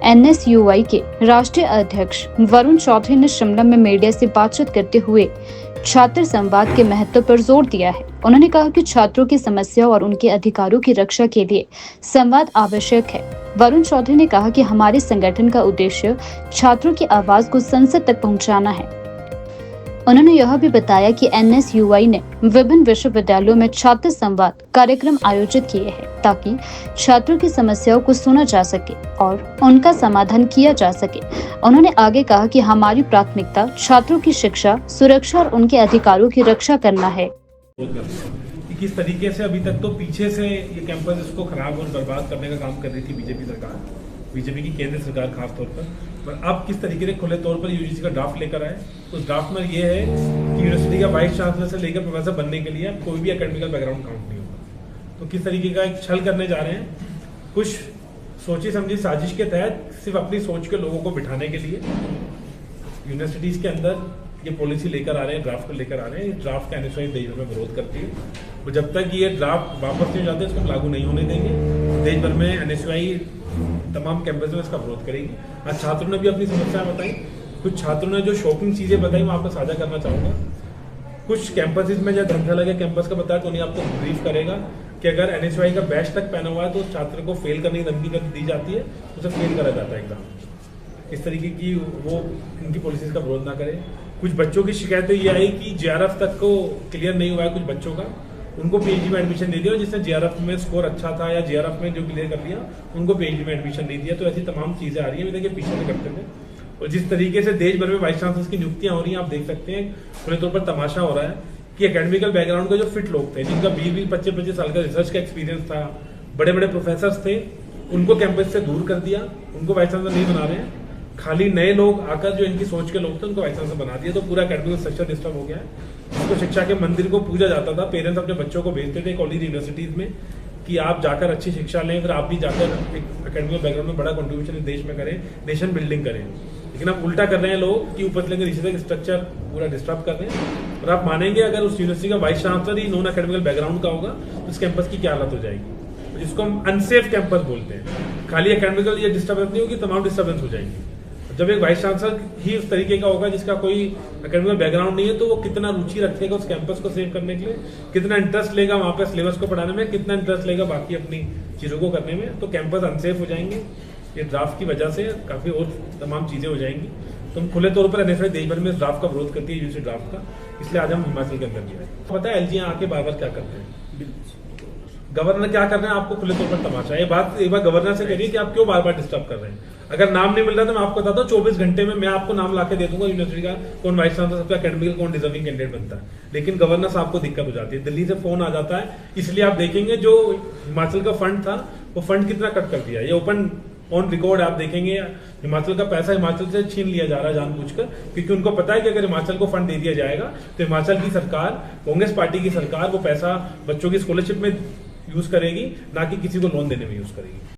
NSUI के राष्ट्रीय अध्यक्ष वरुण चौधरी ने शिमला में मीडिया से बातचीत करते हुए छात्र संवाद के महत्व पर जोर दिया है। उन्होंने कहा कि छात्रों की समस्या और उनके अधिकारों की रक्षा के लिए संवाद आवश्यक है। वरुण चौधरी ने कहा कि हमारे संगठन का उद्देश्य छात्रों की आवाज को संसद तक पहुंचाना है। उन्होंने यह भी बताया कि एनएसयूआई ने विभिन्न विश्वविद्यालयों में छात्र संवाद कार्यक्रम आयोजित किए हैं ताकि छात्रों की समस्याओं को सुना जा सके और उनका समाधान किया जा सके। उन्होंने आगे कहा कि हमारी प्राथमिकता छात्रों की शिक्षा, सुरक्षा और उनके अधिकारों की रक्षा करना है। कि किस तरीके से अभी तक तो पीछे से ये कैंपस इसको खराब और बर्बाद करने का काम कर रही थी बीजेपी सरकार, बीजेपी की केंद्र सरकार खास तौर पर अब किस तरीके से खुले तौर पर यूजीसी का ड्राफ्ट लेकर आए। उस ड्राफ्ट में ये है कि यूनिवर्सिटी का वाइस चांसलर से लेकर प्रोफेसर बनने के लिए कोई भी एकेडमिकल बैकग्राउंड काउंट नहीं होगा। तो किस तरीके का एक छल करने जा रहे हैं, कुछ सोची समझी साजिश के तहत सिर्फ अपनी सोच के लोगों को बिठाने के लिए यूनिवर्सिटीज के अंदर ये पॉलिसी लेकर आ रहे हैं, ड्राफ्ट को लेकर आ रहे हैं। इस ड्राफ्ट का एनएसयूआई देश भर में विरोध करती है और जब तक ये ड्राफ्ट वापस नहीं हो जाते इसको हम लागू नहीं होने देंगे। देश भर में एनएसयूआई तमाम कैंपस में इसका विरोध करेगी। आज छात्रों ने भी अपनी समस्याएं बताई, कुछ छात्रों ने जो शॉकिंग चीजें बताई मैं आपको साझा करना चाहूंगा। कुछ कैंपसेस में जब धर्मशाला के कैंपस का बताया तो उन्हें आपको ब्रीफ करेगा कि अगर एनएसयूआई का बैच तक पहना हुआ है तो छात्र को फेल करने की धमकी दी जाती है, उसे फेल करा जाता है एग्जाम। इस तरीके की वो इनकी पॉलिसीज का विरोध ना करें। कुछ बच्चों की शिकायतें ये आई कि जेआरएफ तक को क्लियर नहीं हुआ है कुछ बच्चों का, उनको पीएचडी में एडमिशन दे दिया। जिसने जेआरएफ में स्कोर अच्छा था या जेआरएफ में जो क्लियर कर लिया उनको पीएचडी में एडमिशन नहीं दिया। तो ऐसी तमाम चीजें आ रही है, देखिए पीछे से करते थे। और जिस तरीके से देश भर में वाइस चांसलर्स की नियुक्तियां हो रही हैं, आप देख सकते हैं खुले तौर पर तमाशा हो रहा है कि एकेडमिकल बैकग्राउंड के जो फिट लोग थे, जिनका 20-20, 25-25 साल का रिसर्च का एक्सपीरियंस था, बड़े बड़े प्रोफेसर थे, उनको कैंपस से दूर कर दिया, उनको वाइस चांसलर नहीं बना रहे हैं। खाली नए लोग आकर जो इनकी सोच के लोग थे उनको वाइस चांसलर बना दिया। तो पूरा एकेडमिक स्ट्रक्चर डिस्टर्ब हो गया है। जिसको शिक्षा के मंदिर को पूजा जाता था, पेरेंट्स अपने बच्चों को भेजते थे कॉलेज यूनिवर्सिटीज में कि आप जाकर अच्छी शिक्षा लें, फिर आप भी जाकर एक एकेडमिक बैकग्राउंड में बड़ा कंट्रीब्यूशन इस देश में करें, नेशन बिल्डिंग करें। लेकिन आप उल्टा कर रहे हैं लोग कि ऊपर लेकर नीचे तक स्ट्रक्चर पूरा डिस्टर्ब कर रहे हैं। और आप मानेंगे अगर उस यूनिवर्सिटी का वाइस चांसलर ही नॉन एकेडमिकल बैकग्राउंड का होगा तो उस कैंपस की क्या हालत हो जाएगी, जिसको हम अनसेफ कैंपस बोलते हैं। खाली एकेडमिकल ये डिस्टर्बेंस नहीं होगी, तमाम डिस्टर्बेंस हो जाएंगी। जब एक वाइस चांसलर ही उस तरीके का होगा जिसका कोई एकेडमिक बैकग्राउंड नहीं है, तो वो कितना रुचि रखेगा उस कैंपस को सेव करने के लिए, कितना इंटरेस्ट लेगा वहां पे सिलेबस को पढ़ाने में, कितना इंटरेस्ट लेगा बाकी अपनी चीजों को करने में। तो कैंपस अनसेफ हो जाएंगे। ये ड्राफ्ट की वजह से काफी और तमाम चीजें हो जाएंगी। तो हम खुले तौर पर एनएसयूआई देश भर में इस ड्राफ्ट का विरोध करती है, यूनिवर्सिटी ड्राफ्ट का। इसलिए आज हम हिमाचल के अंदर भी आए। पता है एलजी आके बार बार क्या करते हैं, गवर्नर क्या कर रहे हैं, आपको खुले तौर पर तमाशा। ये बात एक बार गवर्नर से करिए कि आप क्यों बार बार डिस्टर्ब कर रहे हैं। अगर नाम नहीं मिल रहा तो मैं आपको बताता हूँ 24 घंटे में मैं आपको नाम लाके दे दूंगा यूनिवर्सिटी का कौन वाइस चांसलर, सबका एकेडमिकल कौन डिजर्विंग कैंडिडेट बनता है। लेकिन गवर्नर साहब को दिक्कत हो जाती है, दिल्ली से फोन आ जाता है। इसलिए आप देखेंगे जो हिमाचल का फंड था वो फंड कितना कट कर दिया। ये ओपन ऑन रिकॉर्ड आप देखेंगे, हिमाचल का पैसा हिमाचल से छीन लिया जा रहा है जानबूझकर, क्योंकि उनको पता है कि अगर हिमाचल को फंड दे दिया जाएगा तो हिमाचल की सरकार, कांग्रेस पार्टी की सरकार, वो पैसा बच्चों की स्कॉलरशिप में यूज करेगी, ना कि किसी को लोन देने में यूज करेगी।